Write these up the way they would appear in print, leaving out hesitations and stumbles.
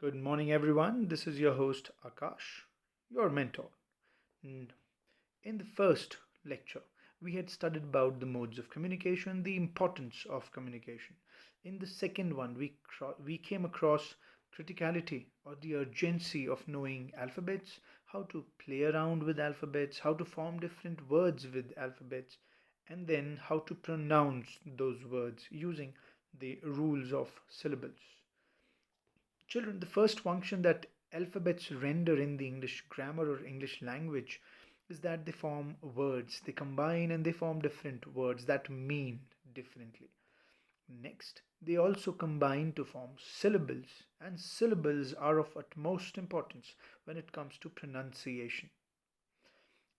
Good morning, everyone. This is your host, Akash, your mentor. And in the first lecture, we had studied about the modes of communication, the importance of communication. In the second one, we came across criticality or the urgency of knowing alphabets, how to play around with alphabets, how to form different words with alphabets, and then how to pronounce those words using the rules of syllables. Children, the first function that alphabets render in the English grammar or English language is that they form words. They combine and they form different words that mean differently. Next, they also combine to form syllables, and syllables are of utmost importance when it comes to pronunciation.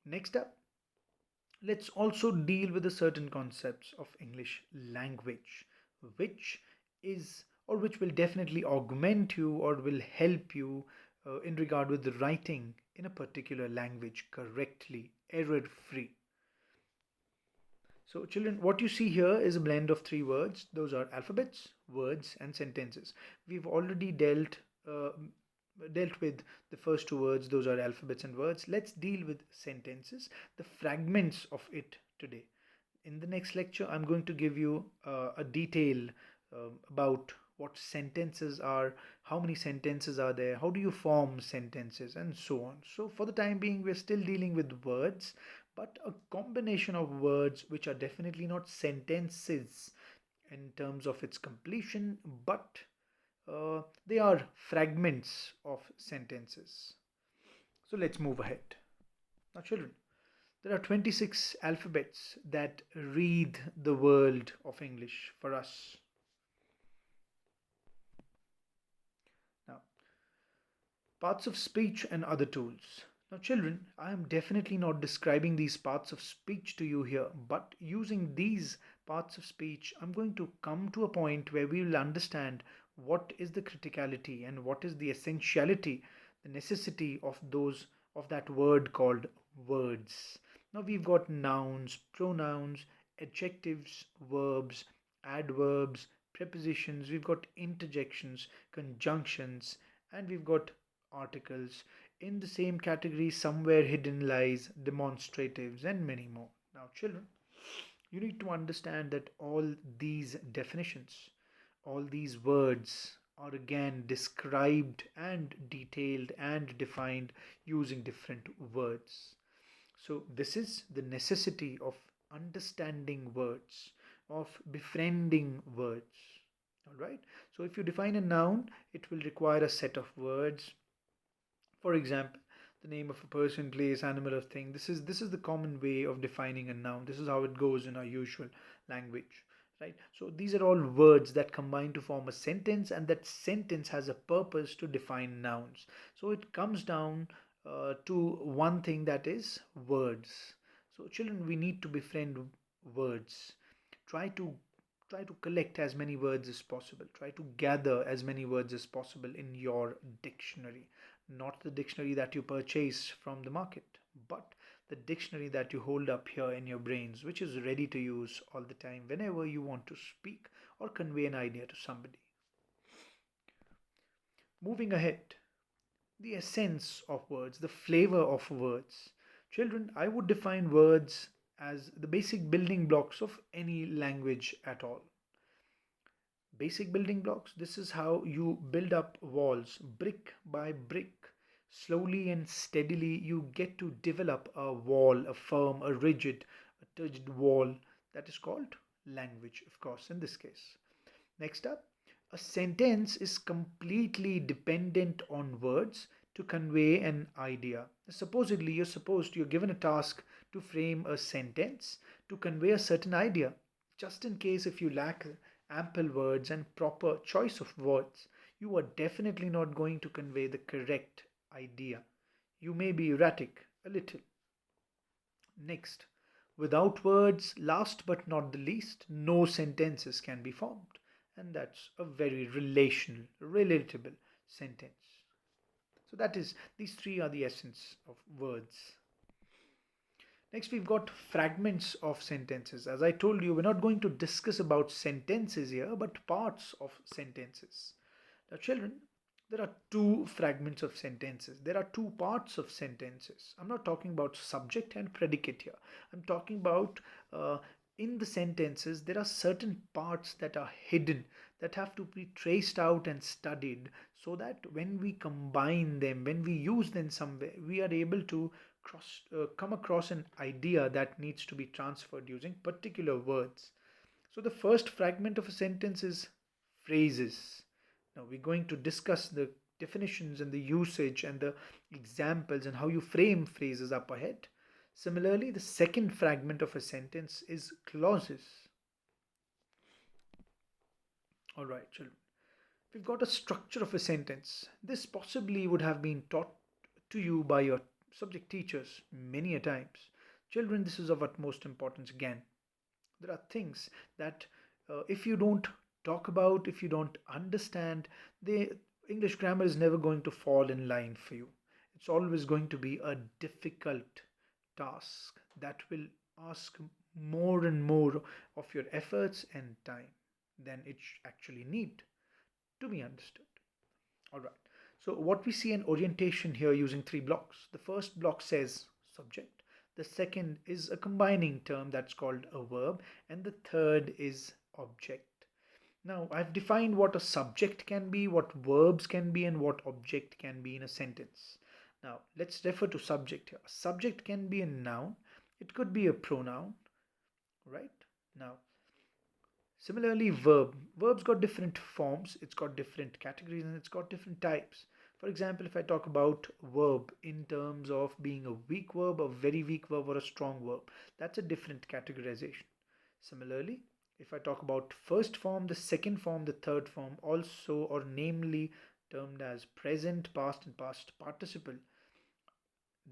Next up, let's also deal with the certain concepts of English language, which is or which will definitely augment you or will help you in regard with the writing in a particular language correctly, error free. So, children, what you see here is a blend of three words. Those are alphabets, words, and sentences. We've already dealt with the first two words. Those are alphabets and words. Let's deal with sentences, the fragments of it today. In the next lecture, I'm going to give you a detail about what sentences are, how many sentences are there, how do you form sentences, and so on. So, for the time being, we're still dealing with words, but a combination of words which are definitely not sentences in terms of its completion, but they are fragments of sentences. So, let's move ahead. Now, children, there are 26 alphabets that read the world of English for us. Now, parts of speech and other tools. Now, children, I am definitely not describing these parts of speech to you here, but using these parts of speech, I'm going to come to a point where we will understand what is the criticality and what is the essentiality, the necessity of that word called words. Now, we've got nouns, pronouns, adjectives, verbs, adverbs, prepositions, we've got interjections, conjunctions, and we've got articles. In the same category, somewhere hidden lies demonstratives and many more. Now, children, you need to understand that all these definitions, all these words are again described and detailed and defined using different words. So, this is the necessity of understanding words, of befriending words. All right. So, if you define a noun, it will require a set of words. For example, the name of a person, place, animal, or thing. This is the common way of defining a noun. This is how it goes in our usual language, right? So these are all words that combine to form a sentence, and that sentence has a purpose to define nouns. So it comes down to one thing, that is words. So children, we need to befriend words. Try to try to collect as many words as possible. Try to gather as many words as possible in your dictionary, not the dictionary that you purchase from the market, but the dictionary that you hold up here in your brains, which is ready to use all the time whenever you want to speak or convey an idea to somebody. Moving ahead, the essence of words, the flavor of words. Children, I would define words as the basic building blocks of any language at all. Basic building blocks, this is how you build up walls brick by brick. Slowly and steadily, you get to develop a wall, a firm, a rigid, a turgid wall that is called language, of course, in this case. Next up, a sentence is completely dependent on words to convey an idea. Supposedly, you're given a task to frame a sentence to convey a certain idea. Just in case if you lack ample words and proper choice of words, you are definitely not going to convey the correct idea. You may be erratic a little. Next, without words, last but not the least, no sentences can be formed. And that's a very relational, relatable sentence. So that is, these three are the essence of words. Next, we've got fragments of sentences. As I told you, we're not going to discuss about sentences here, but parts of sentences. Now, children, There are two fragments of sentences. There are two parts of sentences. I'm not talking about subject and predicate here. I'm talking about uh, in the sentences, there are certain parts that are hidden that have to be traced out and studied so that when we combine them, when we use them somewhere, we are able to come across an idea that needs to be transferred using particular words. So the first fragment of a sentence is phrases. Now we're going to discuss the definitions and the usage and the examples and how you frame phrases up ahead. Similarly, the second fragment of a sentence is clauses. All right, children. We've got a structure of a sentence. This possibly would have been taught to you by your subject teachers many a times. Children, this is of utmost importance again. There are things that if you don't talk about, if you don't understand, the English grammar is never going to fall in line for you. It's always going to be a difficult task that will ask more and more of your efforts and time than it actually need to be understood. All right. So what we see in orientation here using three blocks. The first block says subject. The second is a combining term that's called a verb. And the third is object. Now I've defined what a subject can be, what verbs can be, and what object can be in a sentence. Now let's refer to subject here. Subject can be a noun. It could be a pronoun, right? Now similarly, verbs got different forms, it's got different categories, and it's got different types. For example, if I talk about verb in terms of being a weak verb, a very weak verb, or a strong verb, that's a different categorization. Similarly, if I talk about first form, the second form, the third form, also or namely termed as present, past, and past participle,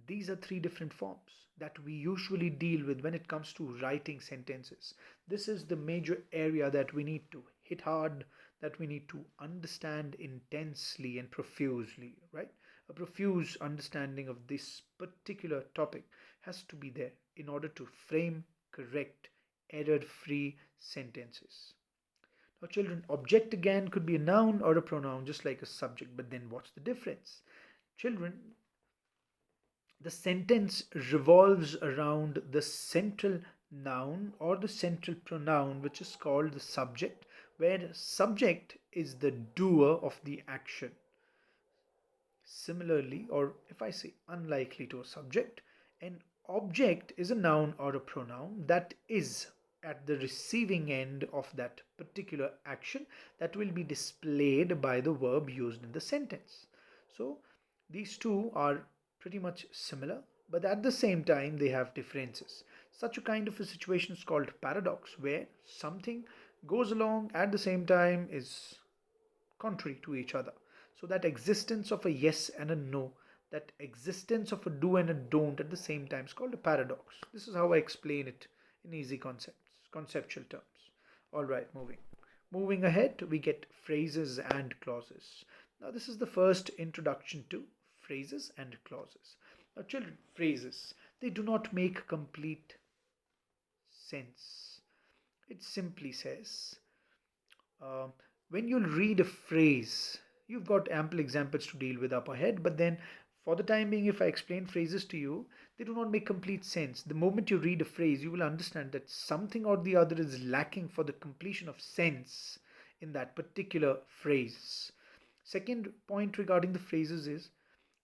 these are three different forms that we usually deal with when it comes to writing sentences. This is the major area that we need to hit hard, that we need to understand intensely and profusely, right? A profuse understanding of this particular topic has to be there in order to frame correct, error free sentences. Now, children, object again could be a noun or a pronoun, just like a subject, but then what's the difference? Children, the sentence revolves around the central noun or the central pronoun, which is called the subject, where subject is the doer of the action. Similarly, or if I say unlikely to a subject, an object is a noun or a pronoun that is at the receiving end of that particular action that will be displayed by the verb used in the sentence. So these two are pretty much similar, but at the same time they have differences. Such a kind of a situation is called paradox, where something goes along at the same time is contrary to each other. So that existence of a yes and a no, that existence of a do and a don't at the same time is called a paradox. This is how I explain it in easy conceptual terms. All right, moving ahead, we get phrases and clauses. Now this is the first introduction to phrases and clauses. Now children, phrases, they do not make complete sense. It simply says, uh, when you'll read a phrase, you've got ample examples to deal with up ahead, but then for the time being, if I explain phrases to you, they do not make complete sense. The moment you read a phrase, you will understand that something or the other is lacking for the completion of sense in that particular phrase. Second point regarding the phrases is,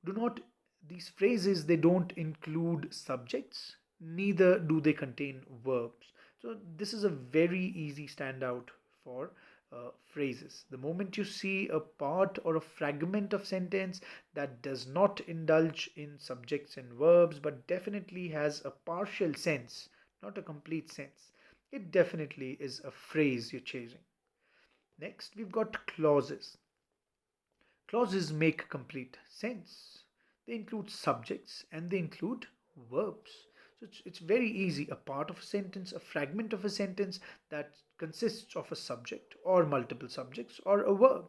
do not these phrases, they don't include subjects, neither do they contain verbs. So this is a very easy standout for phrases. The moment you see a part or a fragment of sentence that does not indulge in subjects and verbs but definitely has a partial sense, not a complete sense, it definitely is a phrase you're chasing. Next, we've got clauses. Clauses make complete sense. They include subjects and they include verbs. So it's very easy. A part of a sentence, a fragment of a sentence that consists of a subject or multiple subjects or a verb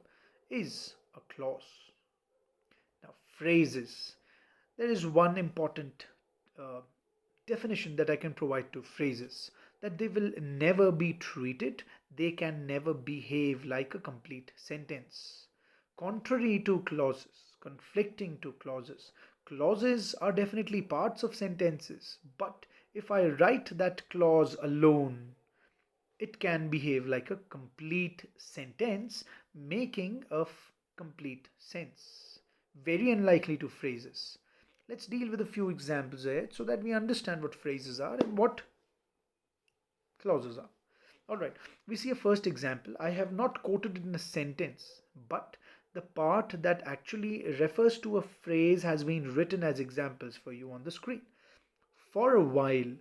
is a clause. Now, phrases. There is one important uh, definition that I can provide to phrases, that they will never be treated, they can never behave like a complete sentence. contrary to clauses, conflicting to clauses. Clauses are definitely parts of sentences, but if I write that clause alone, it can behave like a complete sentence, making complete sense. Very unlikely to phrases. Let's deal with a few examples here so that we understand what phrases are and what clauses are. Alright, we see a first example. I have not quoted it in a sentence, but the part that actually refers to a phrase has been written as examples for you on the screen. For a while.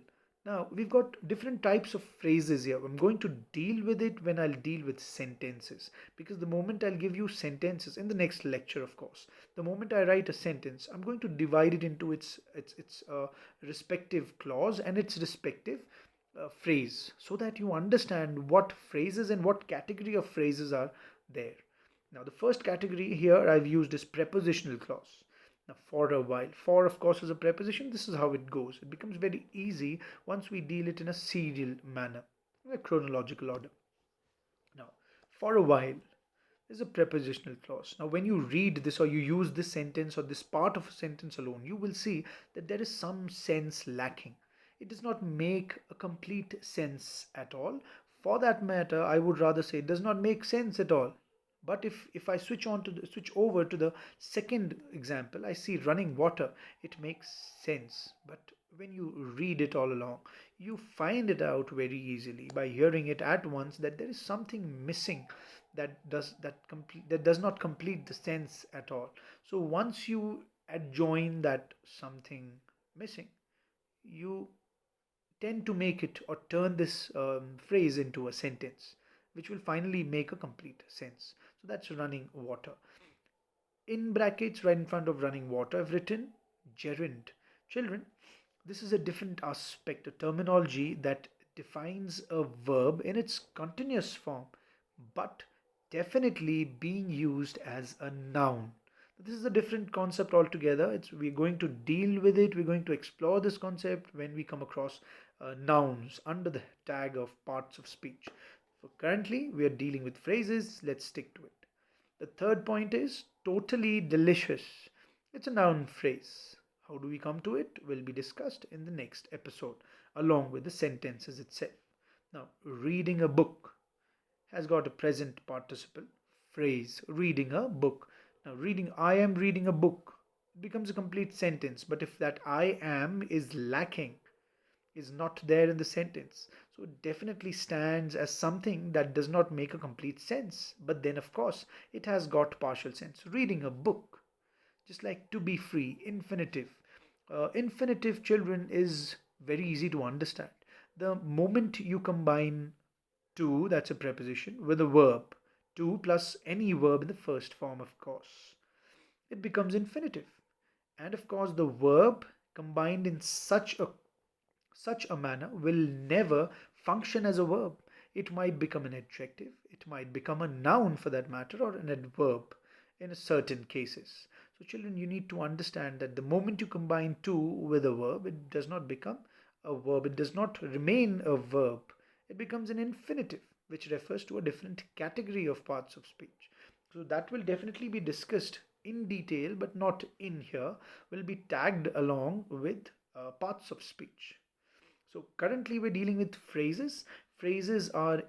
Now, we've got different types of phrases here. I'm going to deal with it when I'll deal with sentences. Because the moment I'll give you sentences, in the next lecture, of course, the moment I write a sentence, I'm going to divide it into its respective clause and its respective phrase so that you understand what phrases and what category of phrases are there. Now, the first category here I've used is prepositional clause. Now, for a while. For, of course, is a preposition. This is how it goes. It becomes very easy once we deal it in a serial manner, in a chronological order. Now, for a while is a prepositional clause. Now, when you read this or you use this sentence or this part of a sentence alone, you will see that there is some sense lacking. It does not make a complete sense at all. For that matter, I would rather say it does not make sense at all. But if I switch over to the second example, I see running water. It makes sense. But when you read it all along, you find it out very easily by hearing it at once that there is something missing that does not complete the sense at all. So once you adjoin that something missing, you tend to make it or turn this phrase into a sentence, which will finally make a complete sense. So that's running water. In brackets, right in front of running water, I've written gerund. Children, this is a different aspect, a terminology that defines a verb in its continuous form, but definitely being used as a noun. This is a different concept altogether. We're going to deal with it. We're going to explore this concept when we come across nouns under the tag of parts of speech. So currently we are dealing with phrases. Let's stick to it. The third point is totally delicious. It's a noun phrase. How do we come to it will be discussed in the next episode along with the sentences itself. Now, reading a book has got a present participle phrase, reading a book. Now, I am reading a book becomes a complete sentence, but if that I am is lacking, is not there in the sentence, so it definitely stands as something that does not make a complete sense. But then, of course, it has got partial sense. Reading a book, just like to be free, infinitive. Infinitive, children, is very easy to understand. The moment you combine to, that's a preposition, with a verb, to plus any verb in the first form, of course, it becomes infinitive. And of course, the verb combined in such a manner will never function as a verb. It might become an adjective, it might become a noun for that matter, or an adverb in certain cases. So, children, you need to understand that the moment you combine to with a verb, it does not become a verb, it does not remain a verb, it becomes an infinitive, which refers to a different category of parts of speech. So, that will definitely be discussed in detail, but not in here, will be tagged along with parts of speech. So currently we're dealing with phrases. Phrases are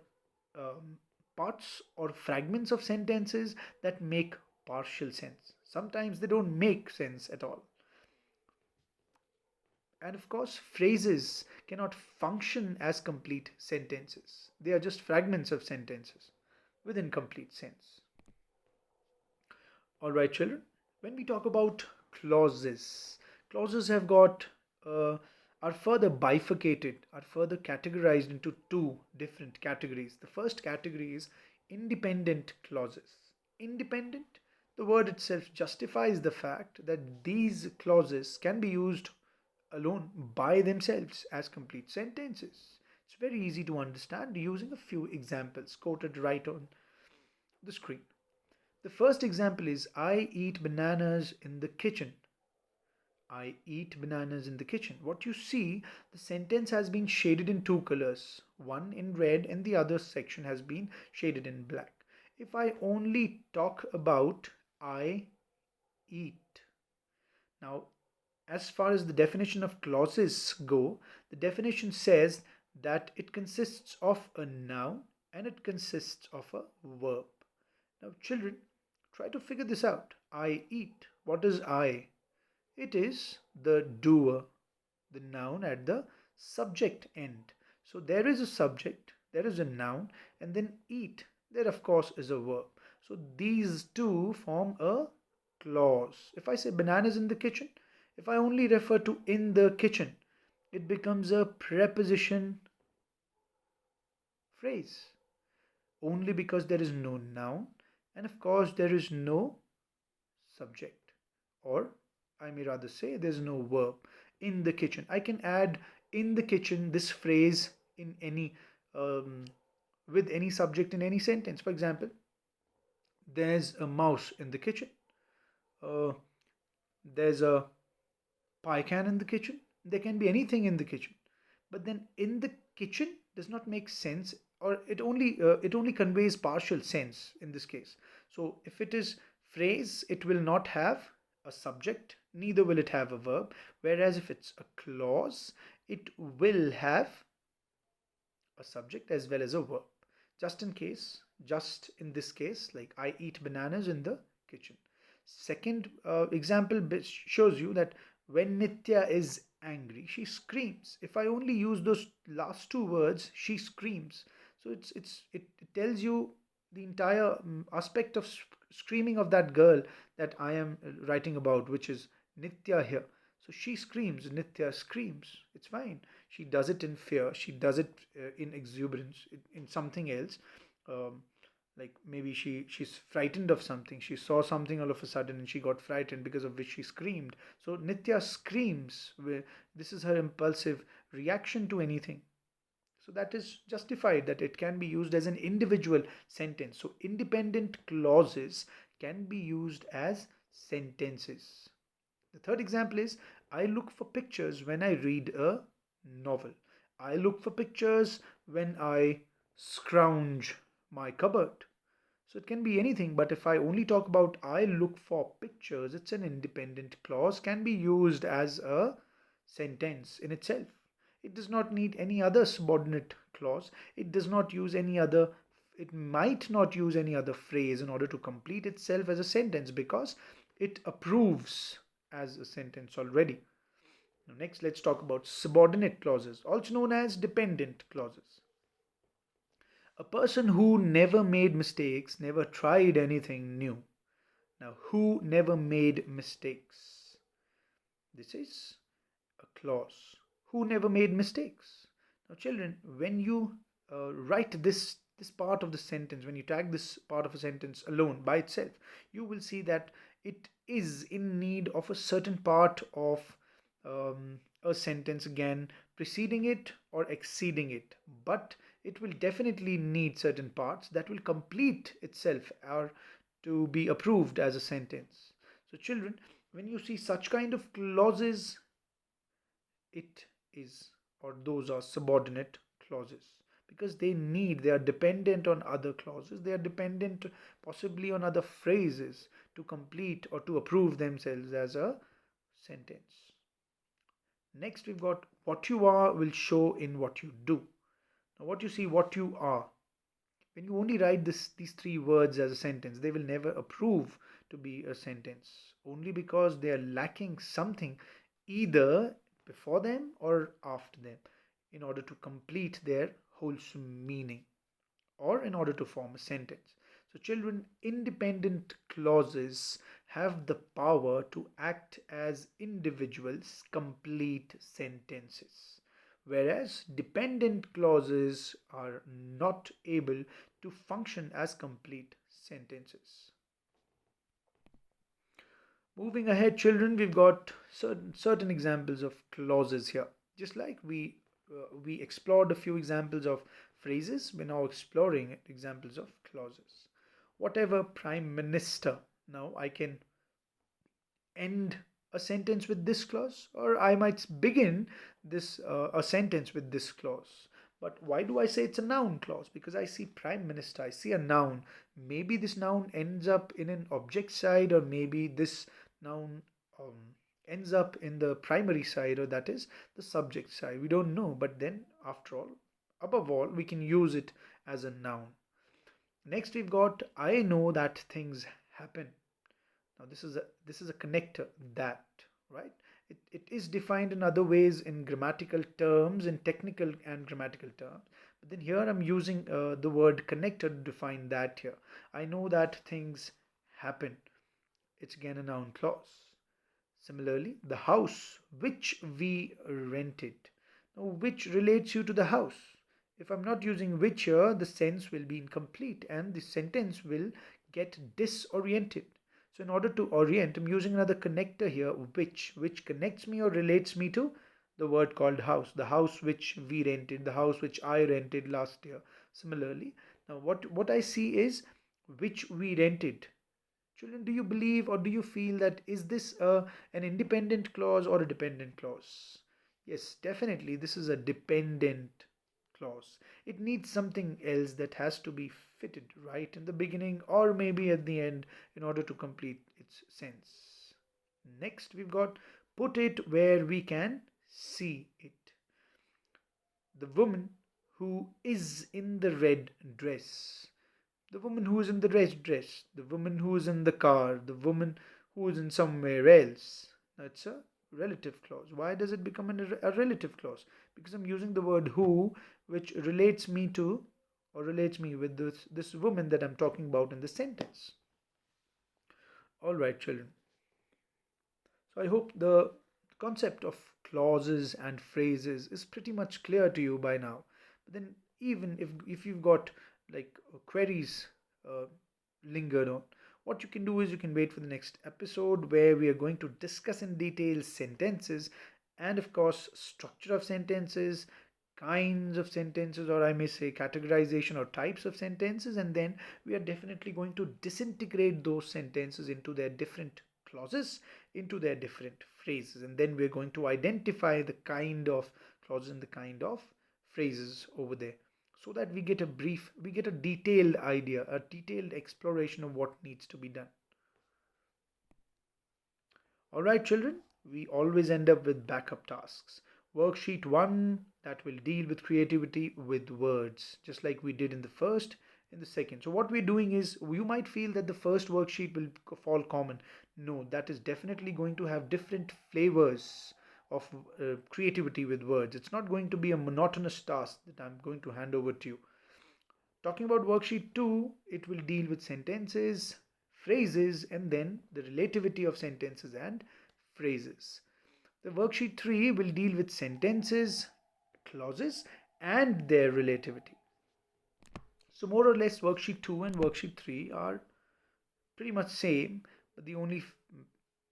parts or fragments of sentences that make partial sense. Sometimes they don't make sense at all. And of course, phrases cannot function as complete sentences. They are just fragments of sentences with incomplete sense. All right, children. When we talk about clauses, clauses have got are further bifurcated, are further categorized into two different categories. The first category is independent clauses. Independent, the word itself justifies the fact that these clauses can be used alone by themselves as complete sentences. It's very easy to understand using a few examples quoted right on the screen. The first example is I eat bananas in the kitchen. I eat bananas in the kitchen. What you see, the sentence has been shaded in two colors, one in red and the other section has been shaded in black. If I only talk about I eat. Now, as far as the definition of clauses go, the definition says that it consists of a noun and it consists of a verb. Now, children, try to figure this out. I eat. What is I? It is the doer, the noun at the subject end. So there is a subject, there is a noun, and then eat. There, of course, is a verb. So these two form a clause. If I say bananas in the kitchen, if I only refer to in the kitchen, it becomes a preposition phrase only because there is no noun and, of course, there is no subject, or I may rather say there's no verb. In the kitchen, I can add in the kitchen this phrase in any um, with any subject in any sentence. For example, there's a mouse in the kitchen, uh, there's a pie can in the kitchen, there can be anything in the kitchen, but then in the kitchen does not make sense, or it only conveys partial sense in this case. So if it is phrase, it will not have a subject, neither will it have a verb, whereas if it's a clause, it will have a subject as well as a verb. Just in this case, like I eat bananas in the kitchen. Second example shows you that when Nitya is angry, she screams. If I only use those last two words, she screams. So it tells you the entire aspect of screaming of that girl that I am writing about, which is Nitya here. So she screams, Nitya screams. It's fine. She does it in fear. She does it in exuberance, in something else. Um, like maybe she's frightened of something. She saw something all of a sudden and she got frightened, because of which she screamed. So Nitya screams. This is her impulsive reaction to anything. So that is justified that it can be used as an individual sentence. So independent clauses can be used as sentences. The third example is I look for pictures when I read a novel. I look for pictures when I scrounge my cupboard. So it can be anything, but if I only talk about I look for pictures, it's an independent clause, can be used as a sentence in itself. It does not need any other subordinate clause. It does not use any other, it might not use any other phrase in order to complete itself as a sentence, because it approves as a sentence already. Now, next, let's talk about subordinate clauses, also known as dependent clauses. A person who never made mistakes, never tried anything new. Now, who never made mistakes? This is a clause. Who never made mistakes? Now, children, when you write this part of the sentence, when you tag this part of a sentence alone by itself, you will see that it is in need of a certain part of a sentence, again preceding it or exceeding it, but it will definitely need certain parts that will complete itself or to be approved as a sentence. So children, when you see such kind of clauses, it is, or those are subordinate clauses, because they are dependent on other clauses, they are dependent possibly on other phrases to complete or to approve themselves as a sentence. Next, we've got what you are will show in what you do. Now, what you see, what you are. When you only write these three words as a sentence, they will never approve to be a sentence, only because they are lacking something either before them or after them in order to complete their wholesome meaning, or in order to form a sentence. So, children, independent clauses have the power to act as individuals' complete sentences, whereas dependent clauses are not able to function as complete sentences. Moving ahead, children, we've got certain examples of clauses here. Just like we explored a few examples of phrases, we're now exploring examples of clauses. Whatever prime minister. Now I can end a sentence with this clause, or I might begin this a sentence with this clause. But why do I say it's a noun clause? Because I see prime minister, I see a noun. Maybe this noun ends up in an object side, or maybe this noun ends up in the primary side, or that is the subject side. We don't know, but then after all, above all, we can use it as a noun. Next, we've got I know that things happen. Now this is a connector, that, right? It is defined in other ways in grammatical terms, in technical and grammatical terms. But then here I'm using the word connector to define that here. I know that things happen. It's again a noun clause. Similarly, the house which we rented. Now, which relates you to the house. If I'm not using which here, the sense will be incomplete and the sentence will get disoriented. So, in order to orient, I'm using another connector here, which connects me or relates me to the word called house. The house which we rented, the house which I rented last year. Similarly, now what I see is which we rented. Children, do you believe or do you feel that is this an independent clause or a dependent clause? Yes, definitely this is a dependent clause. It needs something else that has to be fitted right in the beginning or maybe at the end in order to complete its sense. Next, we've got put it where we can see it. The woman who is in the red dress, the woman who is in the red dress, the woman who is in the car, the woman who is in somewhere else. That's a relative clause. Why does it become a relative clause? Because I'm using the word who, which relates me to or relates me with this woman that I'm talking about in the sentence. All right, children. So I hope the concept of clauses and phrases is pretty much clear to you by now. But then, even if you've got like queries uh, lingered on, what you can do is you can wait for the next episode where we are going to discuss in detail sentences and, of course, structure of sentences, kinds of sentences, or I may say categorization or types of sentences, and then we are definitely going to disintegrate those sentences into their different clauses, into their different phrases, and then we're going to identify the kind of clauses and the kind of phrases over there, so that we get a detailed idea, a detailed exploration of what needs to be done. All right, children, we always end up with backup tasks. Worksheet 1, that will deal with creativity with words, just like we did in the first, in the second. So, what we're doing is, you might feel that the first worksheet will fall common. No, that is definitely going to have different flavors of creativity with words. It's not going to be a monotonous task that I'm going to hand over to you. Talking about worksheet 2, it will deal with sentences, phrases, and then the relativity of sentences and phrases. The worksheet 3 will deal with sentences, clauses, and their relativity. So, more or less, worksheet 2 and worksheet 3 are pretty much same, but the only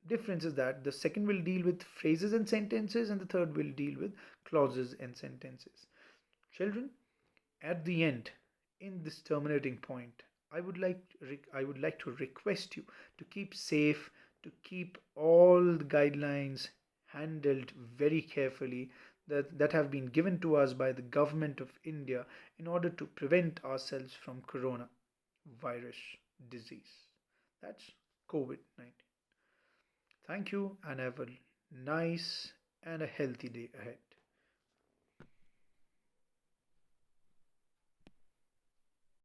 difference is that the second will deal with phrases and sentences, and the third will deal with clauses and sentences. Children, at the end, in this terminating point, I would like to request you to keep safe, to keep all the guidelines handled very carefully that have been given to us by the government of India in order to prevent ourselves from corona virus disease. That's COVID-19. Thank you and have a nice and a healthy day ahead.